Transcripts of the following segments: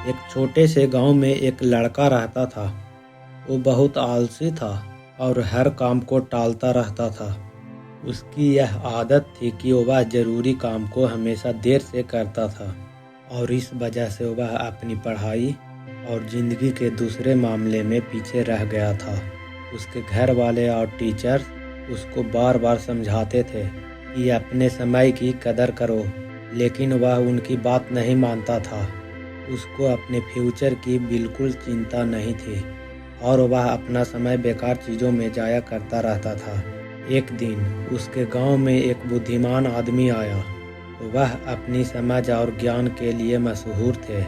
एक छोटे से गांव में एक लड़का रहता था। वो बहुत आलसी था और हर काम को टालता रहता था। उसकी यह आदत थी कि वह ज़रूरी काम को हमेशा देर से करता था और इस वजह से वह अपनी पढ़ाई और ज़िंदगी के दूसरे मामले में पीछे रह गया था। उसके घर वाले और टीचर उसको बार बार समझाते थे कि अपने समय की कदर करो, लेकिन वह उनकी बात नहीं मानता था। उसको अपने फ्यूचर की बिल्कुल चिंता नहीं थी और वह अपना समय बेकार चीज़ों में जाया करता रहता था। एक दिन उसके गांव में एक बुद्धिमान आदमी आया। वह अपनी समझ और ज्ञान के लिए मशहूर थे।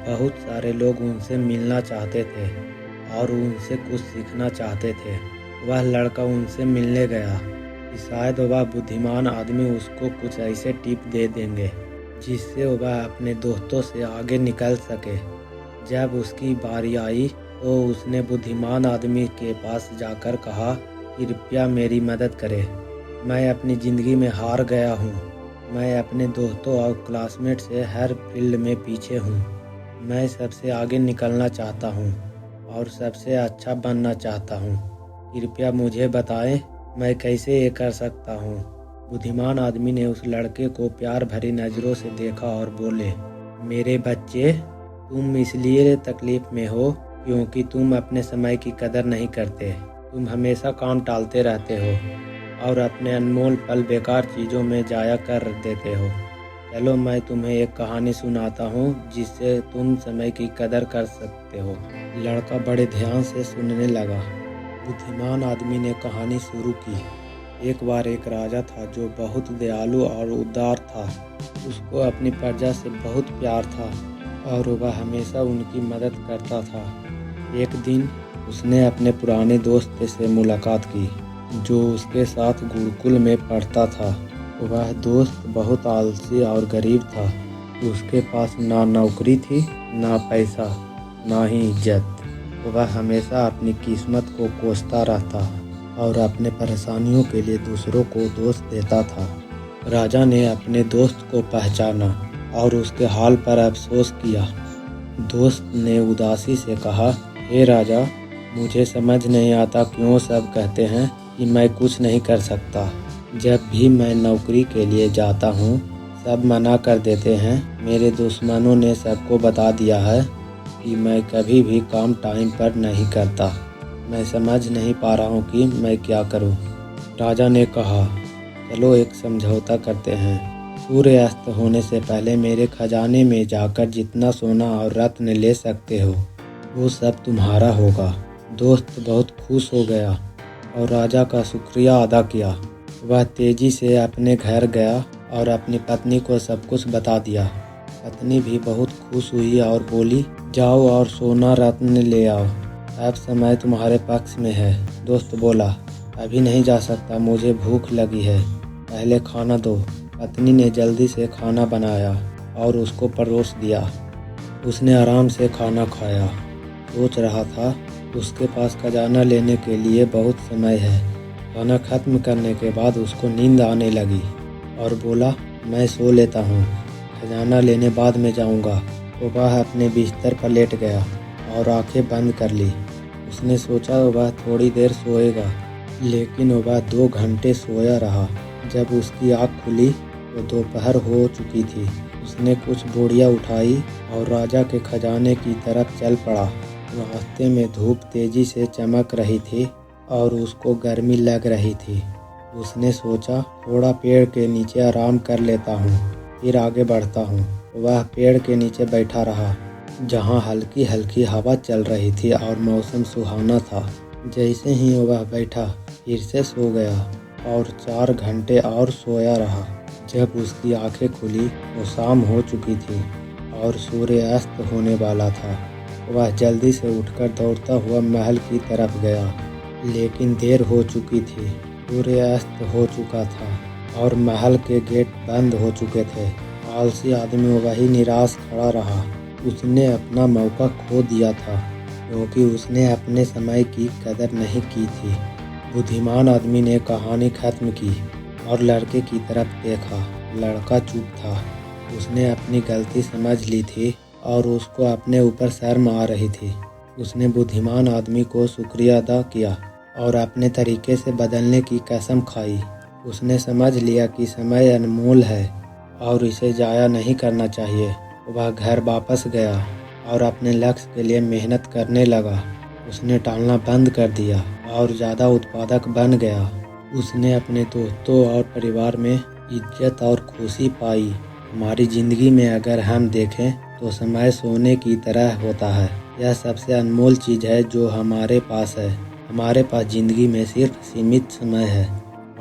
बहुत सारे लोग उनसे मिलना चाहते थे और उनसे कुछ सीखना चाहते थे। वह लड़का उनसे मिलने गया कि शायद वह बुद्धिमान आदमी उसको कुछ ऐसे टिप दे देंगे जिससे वह अपने दोस्तों से आगे निकल सके। जब उसकी बारी आई तो उसने बुद्धिमान आदमी के पास जाकर कहा, कृपया मेरी मदद करें। मैं अपनी ज़िंदगी में हार गया हूँ। मैं अपने दोस्तों और क्लासमेट से हर फील्ड में पीछे हूँ। मैं सबसे आगे निकलना चाहता हूँ और सबसे अच्छा बनना चाहता हूँ। कृपया मुझे बताएं मैं कैसे ये कर सकता हूँ। बुद्धिमान आदमी ने उस लड़के को प्यार भरी नज़रों से देखा और बोले, मेरे बच्चे, तुम इसलिए तकलीफ में हो क्योंकि तुम अपने समय की कदर नहीं करते। तुम हमेशा काम टालते रहते हो और अपने अनमोल पल बेकार चीज़ों में जाया कर देते हो। चलो मैं तुम्हें एक कहानी सुनाता हूँ जिससे तुम समय की कदर कर सकते हो। लड़का बड़े ध्यान से सुनने लगा। बुद्धिमान आदमी ने कहानी शुरू की। एक बार एक राजा था जो बहुत दयालु और उदार था। उसको अपनी प्रजा से बहुत प्यार था और वह हमेशा उनकी मदद करता था। एक दिन उसने अपने पुराने दोस्त से मुलाकात की जो उसके साथ गुरुकुल में पढ़ता था। वह दोस्त बहुत आलसी और गरीब था। उसके पास ना नौकरी थी, ना पैसा, ना ही इज्जत। वह हमेशा अपनी किस्मत को कोसता रहता और अपने परेशानियों के लिए दूसरों को दोष देता था। राजा ने अपने दोस्त को पहचाना और उसके हाल पर अफसोस किया। दोस्त ने उदासी से कहा, हे राजा, मुझे समझ नहीं आता क्यों सब कहते हैं कि मैं कुछ नहीं कर सकता। जब भी मैं नौकरी के लिए जाता हूँ सब मना कर देते हैं। मेरे दुश्मनों ने सबको बता दिया है कि मैं कभी भी काम टाइम पर नहीं करता। मैं समझ नहीं पा रहा हूँ कि मैं क्या करूँ। राजा ने कहा, चलो एक समझौता करते हैं। सूर्य अस्त होने से पहले मेरे खजाने में जाकर जितना सोना और रत्न ले सकते हो वो सब तुम्हारा होगा। दोस्त बहुत खुश हो गया और राजा का शुक्रिया अदा किया। वह तेजी से अपने घर गया और अपनी पत्नी को सब कुछ बता दिया। पत्नी भी बहुत खुश हुई और बोली, जाओ और सोना रत्न ले आओ। अब समय तुम्हारे पक्ष में है। दोस्त बोला, अभी नहीं जा सकता, मुझे भूख लगी है, पहले खाना दो। पत्नी ने जल्दी से खाना बनाया और उसको परोस दिया। उसने आराम से खाना खाया। सोच रहा था उसके पास खजाना लेने के लिए बहुत समय है। खाना खत्म करने के बाद उसको नींद आने लगी और बोला, मैं सो लेता हूँ, खजाना लेने बाद में जाऊँगा। तो वह अपने बिस्तर पर लेट गया और आंखें बंद कर ली। उसने सोचा वह थोड़ी देर सोएगा, लेकिन वह 2 घंटे सोया रहा। जब उसकी आँख खुली तो दोपहर हो चुकी थी। उसने कुछ बोरियां उठाई और राजा के खजाने की तरफ चल पड़ा। रास्ते में धूप तेजी से चमक रही थी और उसको गर्मी लग रही थी। उसने सोचा थोड़ा पेड़ के नीचे आराम कर लेता हूँ, फिर आगे बढ़ता हूँ। वह पेड़ के नीचे बैठा रहा जहाँ हल्की हल्की हवा चल रही थी और मौसम सुहाना था। जैसे ही वह बैठा फिर से सो गया और 4 घंटे और सोया रहा। जब उसकी आंखें खुली तो शाम हो चुकी थी और सूर्य अस्त होने वाला था। वह जल्दी से उठकर दौड़ता हुआ महल की तरफ गया, लेकिन देर हो चुकी थी। सूर्य अस्त हो चुका था और महल के गेट बंद हो चुके थे। आलसी आदमी वही निराश खड़ा रहा। उसने अपना मौका खो दिया था क्योंकि उसने अपने समय की कदर नहीं की थी। बुद्धिमान आदमी ने कहानी खत्म की और लड़के की तरफ देखा। लड़का चुप था। उसने अपनी गलती समझ ली थी और उसको अपने ऊपर शर्म आ रही थी। उसने बुद्धिमान आदमी को शुक्रिया अदा किया और अपने तरीके से बदलने की कसम खाई। उसने समझ लिया कि समय अनमोल है और इसे ज़ाया नहीं करना चाहिए। वह घर वापस गया और अपने लक्ष्य के लिए मेहनत करने लगा। उसने टालना बंद कर दिया और ज़्यादा उत्पादक बन गया। उसने अपने दोस्तों और परिवार में इज्जत और खुशी पाई। हमारी ज़िंदगी में अगर हम देखें तो समय सोने की तरह होता है। यह सबसे अनमोल चीज़ है जो हमारे पास है। हमारे पास ज़िंदगी में सिर्फ सीमित समय है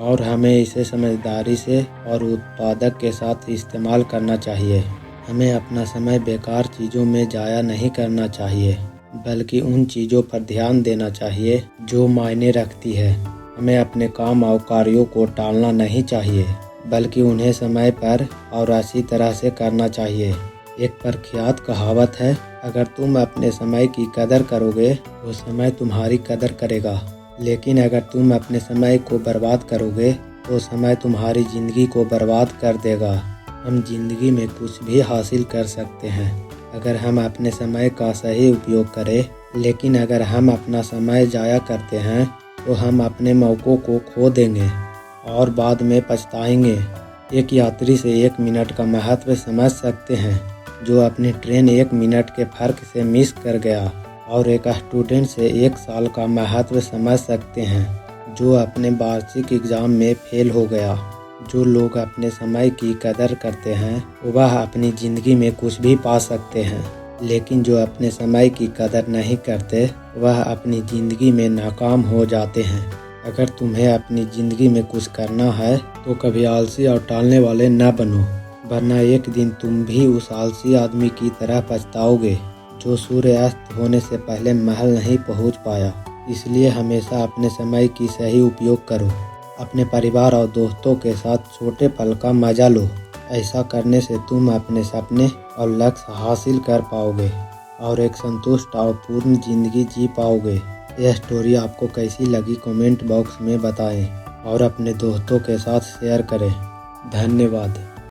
और हमें इसे समझदारी से और उत्पादक के साथ इस्तेमाल करना चाहिए। हमें अपना समय बेकार चीज़ों में ज़ाया नहीं करना चाहिए, बल्कि उन चीज़ों पर ध्यान देना चाहिए जो मायने रखती है। हमें अपने काम और कार्यों को टालना नहीं चाहिए, बल्कि उन्हें समय पर और अच्छी तरह से करना चाहिए। एक प्रख्यात कहावत है, अगर तुम अपने समय की कदर करोगे तो समय तुम्हारी कदर करेगा, लेकिन अगर तुम अपने समय को बर्बाद करोगे तो समय तुम्हारी ज़िंदगी को बर्बाद कर देगा। हम ज़िंदगी में कुछ भी हासिल कर सकते हैं अगर हम अपने समय का सही उपयोग करें, लेकिन अगर हम अपना समय ज़ाया करते हैं तो हम अपने मौक़ों को खो देंगे और बाद में पछताएंगे। एक यात्री से 1 मिनट का महत्व समझ सकते हैं जो अपनी ट्रेन 1 मिनट के फ़र्क से मिस कर गया, और एक स्टूडेंट से 1 साल का महत्व समझ सकते हैं जो अपने वार्षिक एग्ज़ाम में फेल हो गया। जो लोग अपने समय की कदर करते हैं वह अपनी ज़िंदगी में कुछ भी पा सकते हैं, लेकिन जो अपने समय की कदर नहीं करते वह अपनी ज़िंदगी में नाकाम हो जाते हैं। अगर तुम्हें अपनी ज़िंदगी में कुछ करना है तो कभी आलसी और टालने वाले न बनो, वरना एक दिन तुम भी उस आलसी आदमी की तरह पछताओगे जो सूर्य अस्त होने से पहले महल नहीं पहुंच पाया। इसलिए हमेशा अपने समय की सही उपयोग करो। अपने परिवार और दोस्तों के साथ छोटे पल का मजा लो। ऐसा करने से तुम अपने सपने और लक्ष्य हासिल कर पाओगे और एक संतुष्ट और पूर्ण ज़िंदगी जी पाओगे। यह स्टोरी आपको कैसी लगी कमेंट बॉक्स में बताएं और अपने दोस्तों के साथ शेयर करें। धन्यवाद।